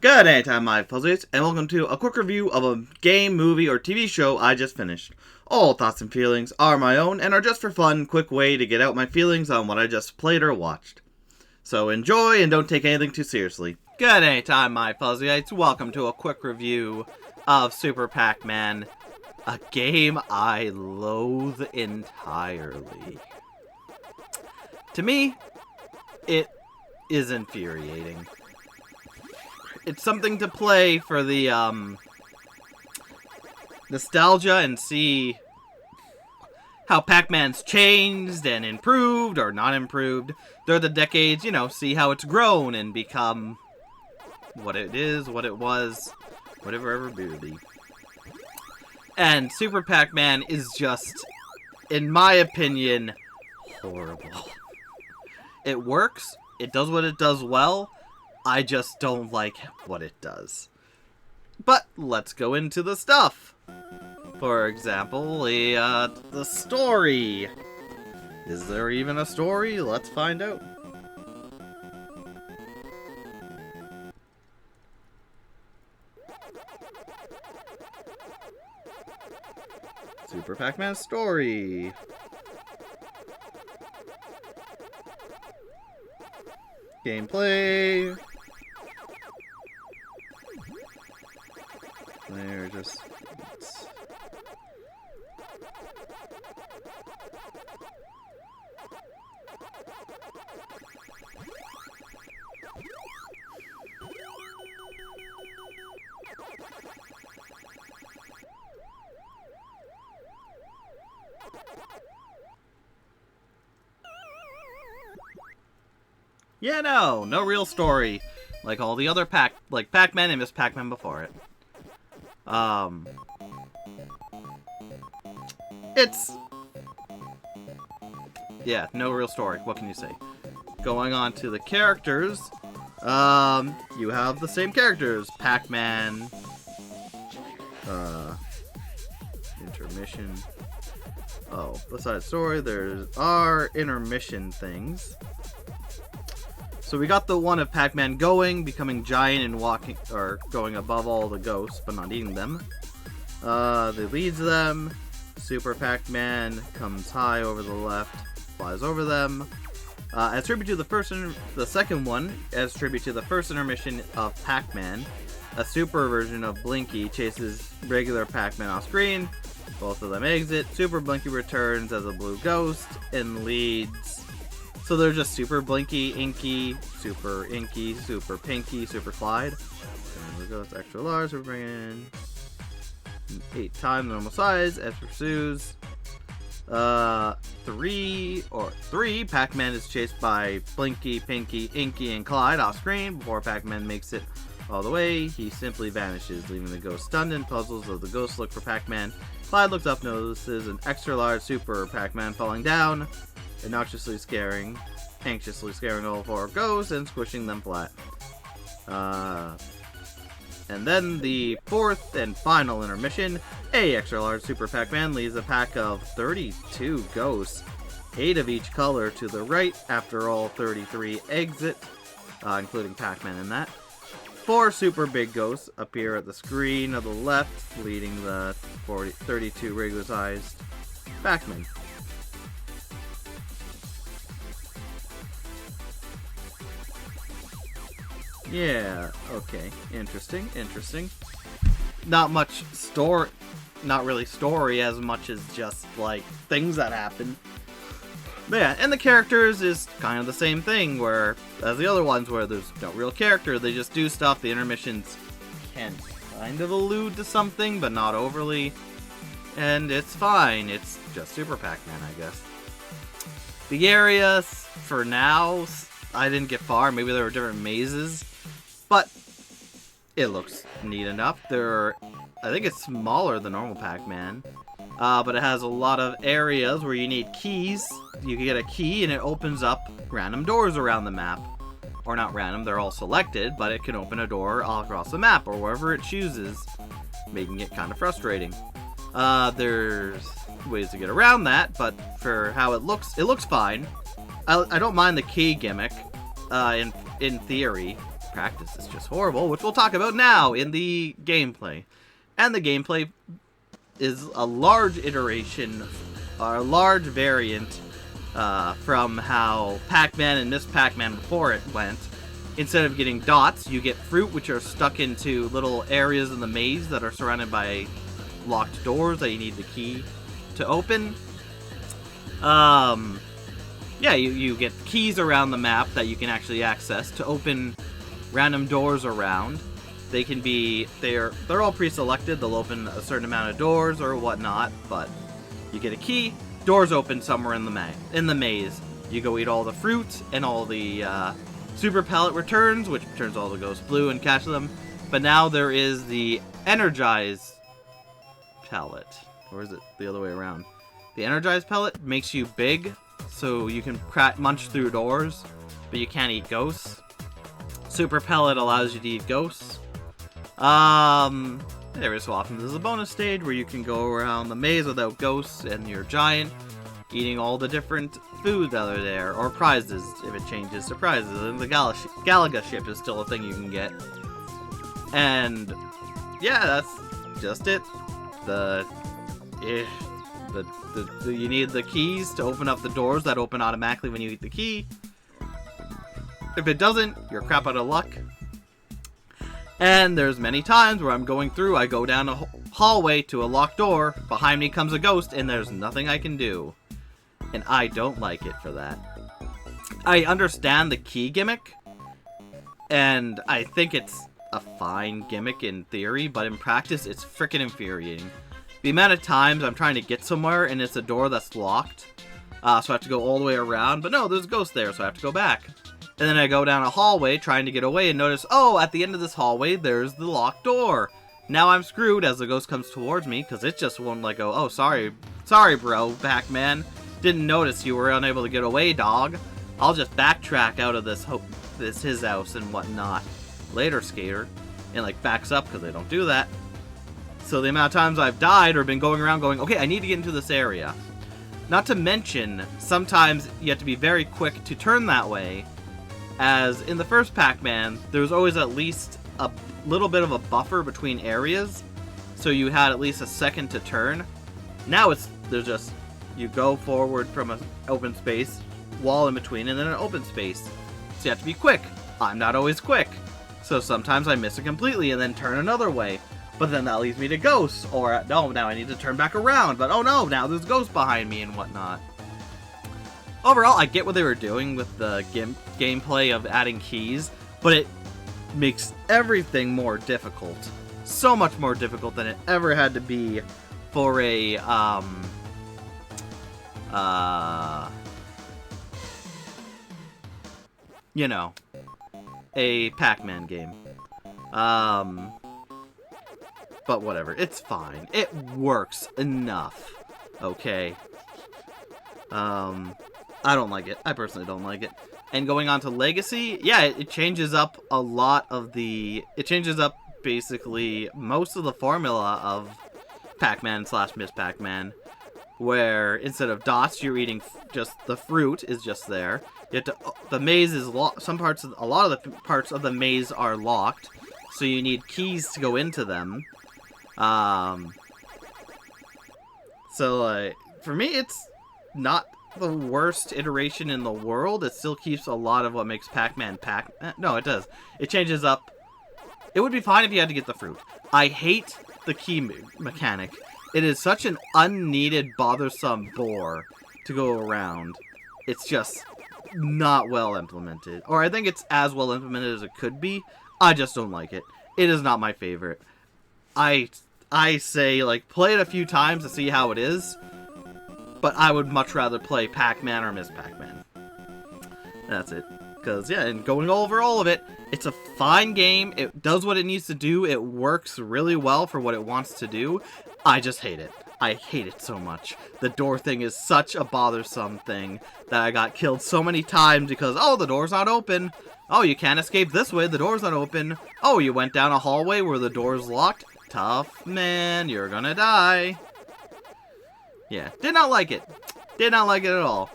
Good day, time, my fuzzies, and welcome to a quick review of a game, movie, or TV show I just finished. All thoughts and feelings are my own and are just for fun, quick way to get out my feelings on what I just played or watched. So enjoy and don't take anything too seriously. Good day, time, my fuzzies. Welcome to a quick review of Super Pac Man, a game I loathe entirely. To me, it is infuriating. It's something to play for the nostalgia and see how Pac-Man's changed and improved or not improved through the decades, see how it's grown and become what it is, what it was, whatever ever be. And Super Pac Man is just, in my opinion, horrible. It works, it does what it does well, I just don't like what it does. But let's go into the stuff. For example, the story. Is there even a story? Let's find out. Super Pac Man story. Gameplay. They're just... Yeah, no real story. Like all the other Pac-Man and Miss Pac-Man before it. Yeah, no real story. What can you say? Going on to the characters, you have the same characters. Pac-Man, intermission. Oh, besides story, there are intermission things. So we got the one of Pac-Man becoming giant and walking, or going above all the ghosts, but not eating them. That leads them. Super Pac-Man comes high over the left, flies over them. As tribute to the second one, as tribute to the first intermission of Pac-Man, a super version of Blinky chases regular Pac-Man off screen. Both of them exit. Super Blinky returns as a blue ghost and leads. So they're just Super Blinky, Inky, Super Pinky, Super Clyde. And we go with extra large, we're bringing in 8 times normal size as pursues. 3, Pac-Man is chased by Blinky, Pinky, Inky, and Clyde off screen. Before Pac-Man makes it all the way, he simply vanishes, leaving the ghost stunned and puzzled as the ghosts look for Pac-Man. Clyde looks up, notices an extra large Super Pac-Man falling down, anxiously scaring all 4 ghosts and squishing them flat. And then the fourth and final intermission, a extra large Super Pac-Man leads a pack of 32 ghosts, 8 of each color to the right after all 33 exit, including Pac-Man in that. 4 super big ghosts appear at the screen of the left, leading the 32 regular-sized Pac-Man. Yeah, okay. Interesting. Not much story, not really story as much as just, things that happen. But yeah, and the characters is kind of the same thing, where, as the other ones, where there's no real character, they just do stuff. The intermissions can kind of allude to something, but not overly. And it's fine. It's just Super Pac-Man, I guess. The areas, for now, I didn't get far. Maybe there were different mazes. But it looks neat enough. I think it's smaller than normal Pac-Man. But it has a lot of areas where you need keys. You can get a key and it opens up random doors around the map. Or not random, they're all selected, but it can open a door all across the map or wherever it chooses, making it kind of frustrating. There's ways to get around that, but for how it looks fine. I don't mind the key gimmick, in theory, practice is just horrible, which we'll talk about now in the gameplay. And the gameplay is a large iteration, or a large variant from how Pac-Man and Miss Pac-Man before it went. Instead of getting dots, you get fruit, which are stuck into little areas in the maze that are surrounded by locked doors that you need the key to open. Yeah, you get keys around the map that you can actually access to open random doors around. They can be, they're all pre-selected. They'll open a certain amount of doors or whatnot, but you get a key, doors open somewhere in the maze. You go eat all the fruit and all the super pellet returns, which turns all the ghosts blue, and catch them. But now there is the energized pellet, or is it the other way around? The energized pellet makes you big, so you can munch through doors, but you can't eat ghosts. Super pellet allows you to eat ghosts. Every so often there's a bonus stage where you can go around the maze without ghosts, and you're giant, eating all the different food that are there, or prizes, if it changes to prizes. And the Galaga ship is still a thing you can get. And yeah, that's just it. You need the keys to open up the doors that open automatically when you eat the key. If it doesn't, you're crap out of luck. And there's many times where I'm going through, I go down a hallway to a locked door, behind me comes a ghost, and there's nothing I can do. And I don't like it for that. I understand the key gimmick, and I think it's a fine gimmick in theory, but in practice, it's freaking infuriating. The amount of times I'm trying to get somewhere, and it's a door that's locked, so I have to go all the way around, but no, there's a ghost there, so I have to go back. And then I go down a hallway trying to get away and notice, oh, at the end of this hallway, there's the locked door. Now I'm screwed as the ghost comes towards me, because it just won't go, oh, sorry bro, Pac-Man. Didn't notice you were unable to get away, dog. I'll just backtrack out of this his house and whatnot. Later, skater. And like backs up, because they don't do that. So the amount of times I've died or been going around going, okay, I need to get into this area. Not to mention, sometimes you have to be very quick to turn that way. As in the first Pac-Man, there was always at least a little bit of a buffer between areas, so you had at least a second to turn. Now there's just, you go forward from an open space, wall in between, and then an open space. So you have to be quick. I'm not always quick. So sometimes I miss it completely and then turn another way. But then that leads me to ghosts, or no, now I need to turn back around, but oh no, now there's ghosts behind me and whatnot. Overall, I get what they were doing with the gameplay of adding keys, but it makes everything more difficult. So much more difficult than it ever had to be for a, you know, a Pac-Man game. But whatever, it's fine. It works enough, okay? I don't like it. I personally don't like it. And going on to Legacy, yeah, it changes up a lot of the... It changes up, basically, most of the formula of Pac-Man / Miss Pac-Man, where instead of dots, you're eating just the fruit is just there. You have to... The maze is locked. A lot of the parts of the maze are locked, so you need keys to go into them. So, for me, it's not the worst iteration in the world. It still keeps a lot of what makes Pac-Man No, it does. It changes up. It would be fine if you had to get the fruit. I hate the key mechanic. It is such an unneeded, bothersome bore to go around. It's just not well implemented. Or I think it's as well implemented as it could be. I just don't like it. It is not my favorite. I say, like, play it a few times to see how it is. But I would much rather play Pac-Man or Miss Pac-Man. That's it. Because, yeah, and going over all of it, it's a fine game. It does what it needs to do. It works really well for what it wants to do. I just hate it. I hate it so much. The door thing is such a bothersome thing that I got killed so many times because, oh, the door's not open. Oh, you can't escape this way. The door's not open. Oh, you went down a hallway where the door's locked. Tough, man. You're gonna die. Yeah, did not like it. Did not like it at all.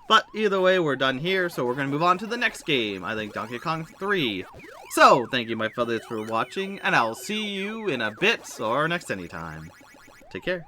But either way, we're done here, so we're going to move on to the next game. I think Donkey Kong 3. So, thank you, my feathers, for watching, and I'll see you in a bit or next anytime. Take care.